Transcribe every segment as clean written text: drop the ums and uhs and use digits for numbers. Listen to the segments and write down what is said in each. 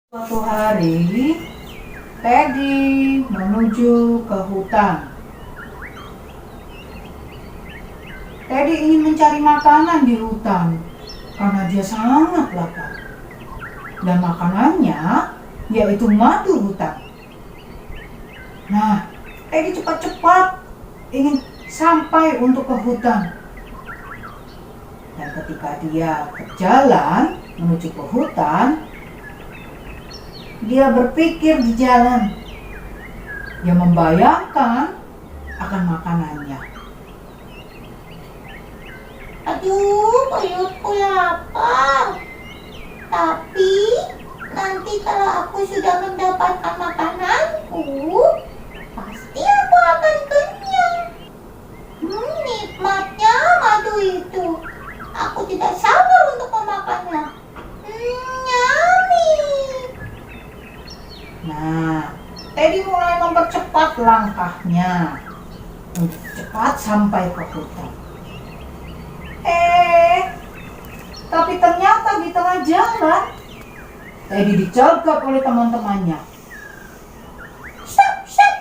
Suatu hari, Teddy menuju ke hutan. Teddy ingin mencari makanan di hutan karena dia sangat lapar. Dan makanannya yaitu madu hutan. Nah, Teddy cepat-cepat ingin sampai untuk ke hutan. Dan ketika dia berjalan menuju ke hutan, dia berpikir di jalan. Dia membayangkan akan makanannya. Aduh, perutku lapar. Tapi nanti kalau aku sudah mendapatkan makananku, pasti aku akan kenyang. Nikmatnya madu itu. Aku tidak sabar untuk memakannya. Yummy. Nah, Teddy mulai mempercepat langkahnya untuk cepat sampai ke hutan. Tapi ternyata di tengah jalan, Teddy dicegat oleh teman-temannya. Stop, stop.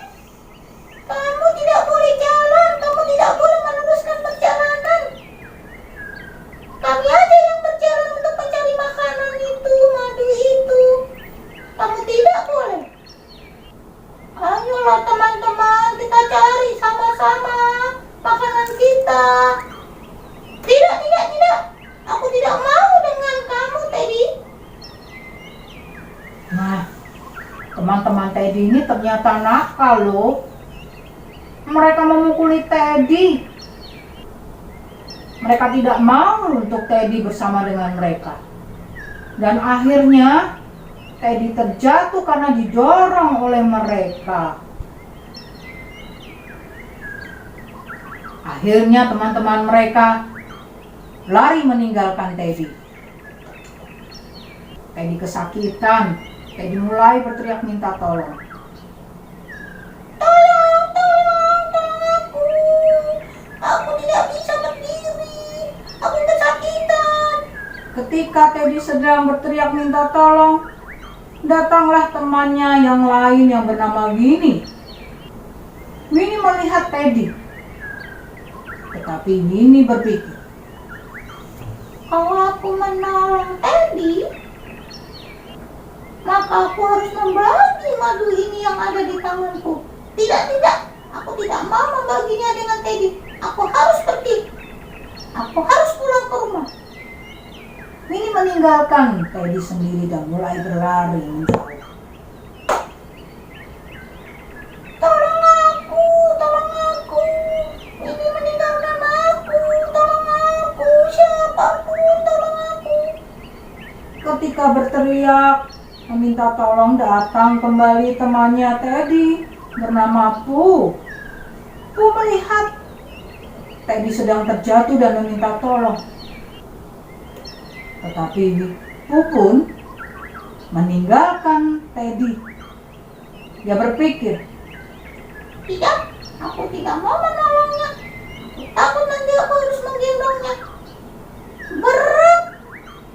Kamu tidak boleh jalan. Kamu tidak boleh meneruskan perjalanan. Kami aja yang berjalan untuk mencari makanan itu, madu itu. Kamu tidak boleh. Ayolah teman-teman, kita cari sama-sama makanan kita. Tidak, tidak, tidak. Aku tidak mau dengan kamu, Teddy. Nah, teman-teman Teddy ini ternyata nakal loh. Mereka memukuli Teddy. Mereka tidak mau untuk Teddy bersama dengan mereka. Dan akhirnya Teddy terjatuh karena didorong oleh mereka. Akhirnya teman-teman mereka lari meninggalkan Teddy. Teddy kesakitan. Teddy mulai berteriak minta tolong. Tolong, tolong, tolong aku. Aku tidak bisa berdiri. Aku kesakitan. Ketika Teddy sedang berteriak minta tolong, datanglah temannya yang lain yang bernama Winnie. Winnie melihat Teddy. Tetapi Winnie berpikir, Kalau aku menolong Teddy, maka aku harus membagi madu ini yang ada di tanganku. Tidak, tidak. Aku tidak mau membaginya dengan Teddy. Aku harus pergi. Aku harus pulang ke rumah. Winnie meninggalkan Teddy sendiri dan mulai berlari menjauh. Tolong aku, tolong aku. Ini meninggalkan aku, tolong aku. Siapapun, tolong aku. Ketika berteriak meminta tolong, datang kembali temannya Teddy bernama Pooh. Pooh melihat Teddy sedang terjatuh dan meminta tolong. Tetapi Pooh pun meninggalkan Teddy. Dia berpikir, Tidak, aku tidak mau menolongnya. Aku takut nanti aku harus menggendongnya. Berat.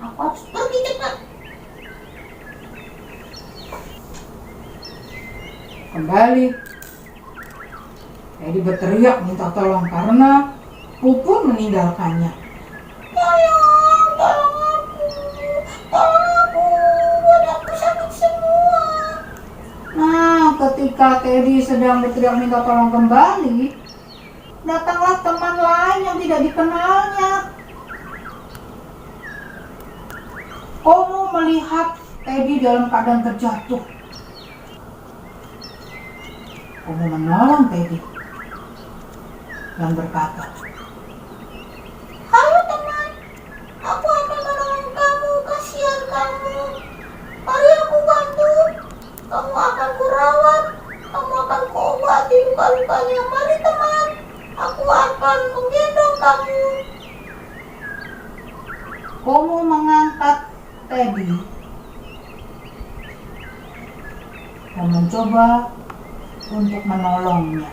Aku harus pergi cepat. kembali Teddy berteriak minta tolong karena Pooh pun meninggalkannya. Tolong, tolong aku. Tolong aku. Badanku sakit semua. Nah, ketika Teddy sedang berteriak minta tolong kembali, datanglah teman lain yang tidak dikenalnya. Komo melihat Teddy dalam keadaan terjatuh. Komo menolong Teddy dan berkata, Halo teman. Aku akan menolong kamu. Kasihan kamu. Mari aku bantu. Kamu akan kurawat. Kamu akan kuobati luka-lukanya. Mari teman. Aku akan menggendong kamu. Komo mengangkat Teddy dan mencoba untuk menolongnya.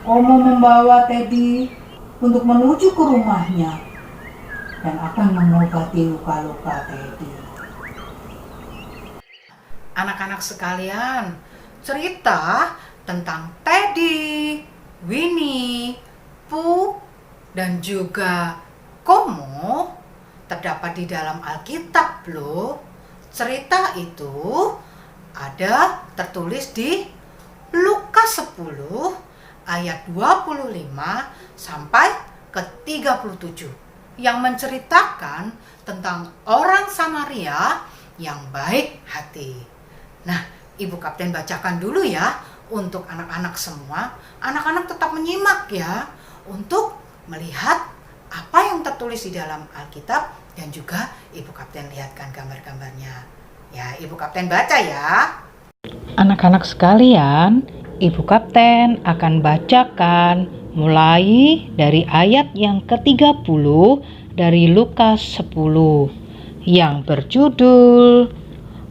Komo membawa Teddy untuk menuju ke rumahnya. dan akan mengobati luka-luka Teddy. Anak-anak sekalian, cerita tentang Teddy, Winnie, Pooh, dan juga Komo terdapat di dalam Alkitab loh. Cerita itu ada tertulis di Lukas 10 ayat 25 sampai ke 37 yang menceritakan tentang orang Samaria yang baik hati. Nah, Ibu Kapten bacakan dulu ya untuk anak-anak semua. Anak-anak tetap menyimak ya untuk melihat apa yang tertulis di dalam Alkitab dan juga Ibu Kapten lihatkan gambar-gambarnya. Ya, Ibu Kapten baca ya. Anak-anak sekalian, Ibu Kapten akan bacakan mulai dari ayat yang ke-30 dari Lukas 10 yang berjudul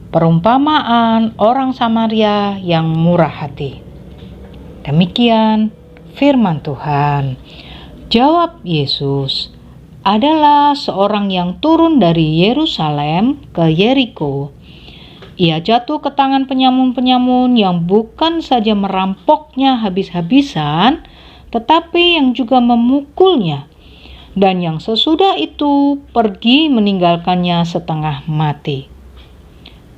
Perumpamaan Orang Samaria yang Murah Hati. Demikian firman Tuhan. Jawab Yesus, adalah seorang yang turun dari Yerusalem ke Yeriko. Ia jatuh ke tangan penyamun-penyamun yang bukan saja merampoknya habis-habisan, tetapi yang juga memukulnya, dan yang sesudah itu pergi meninggalkannya setengah mati.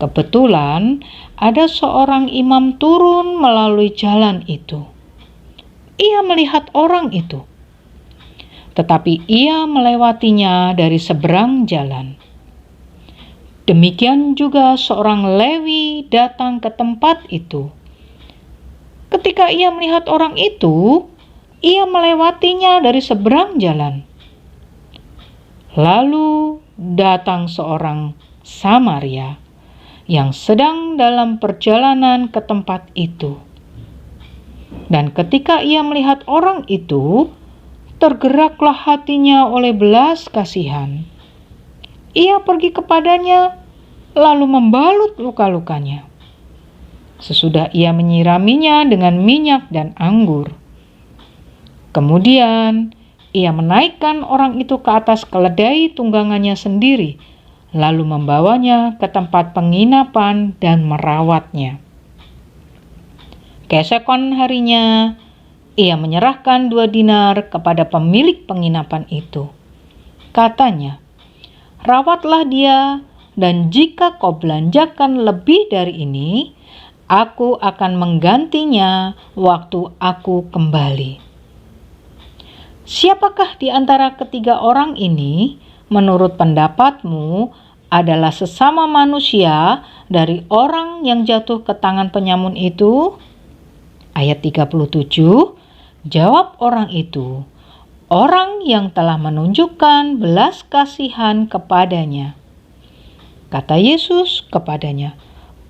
Kebetulan ada seorang imam turun melalui jalan itu. Ia melihat orang itu, tetapi ia melewatinya dari seberang jalan. Demikian juga seorang Lewi datang ke tempat itu. Ketika ia melihat orang itu, ia melewatinya dari seberang jalan. Lalu datang seorang Samaria yang sedang dalam perjalanan ke tempat itu. Dan ketika ia melihat orang itu, tergeraklah hatinya oleh belas kasihan. Ia pergi kepadanya, lalu membalut luka-lukanya. Sesudah ia menyiraminya dengan minyak dan anggur. Kemudian ia menaikkan orang itu ke atas keledai tunggangannya sendiri, lalu membawanya ke tempat penginapan dan merawatnya. Keesokan harinya, ia menyerahkan 2 dinar kepada pemilik penginapan itu. Katanya, rawatlah dia, dan jika kau belanjakan lebih dari ini, aku akan menggantinya waktu aku kembali. Siapakah di antara ketiga orang ini, menurut pendapatmu, adalah sesama manusia dari orang yang jatuh ke tangan penyamun itu? Ayat 37, jawab orang itu, orang yang telah menunjukkan belas kasihan kepadanya. Kata Yesus kepadanya,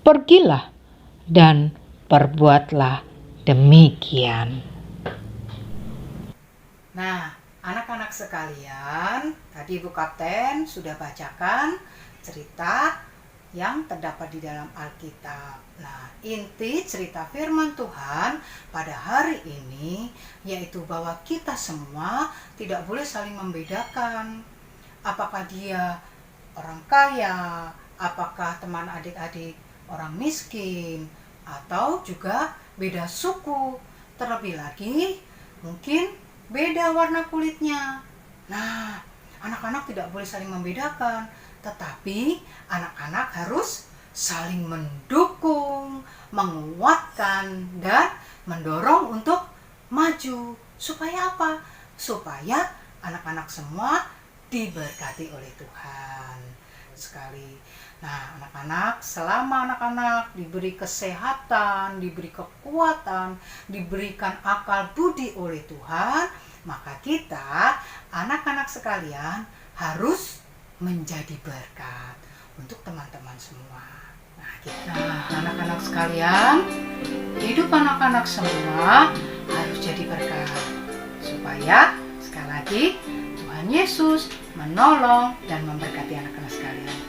pergilah dan perbuatlah demikian. Nah, anak-anak sekalian, tadi Ibu Kapten sudah bacakan cerita yang terdapat di dalam Alkitab. Nah, inti cerita firman Tuhan pada hari ini yaitu bahwa kita semua tidak boleh saling membedakan. Apakah dia orang kaya, apakah teman adik-adik orang miskin, atau juga beda suku. Terlebih lagi, mungkin beda warna kulitnya. Nah, anak-anak tidak boleh saling membedakan, tetapi anak-anak harus saling mendukung, menguatkan, dan mendorong untuk maju. Supaya apa? Supaya anak-anak semua diberkati oleh Tuhan. Sekali. Nah, anak-anak, selama anak-anak diberi kesehatan, diberi kekuatan, diberikan akal budi oleh Tuhan, maka kita, anak-anak sekalian, harus menjadi berkat untuk teman-teman semua. Nah, anak-anak sekalian, hidup anak-anak semua harus jadi berkat. Supaya, sekali lagi, Tuhan Yesus menolong dan memberkati anak-anak sekalian.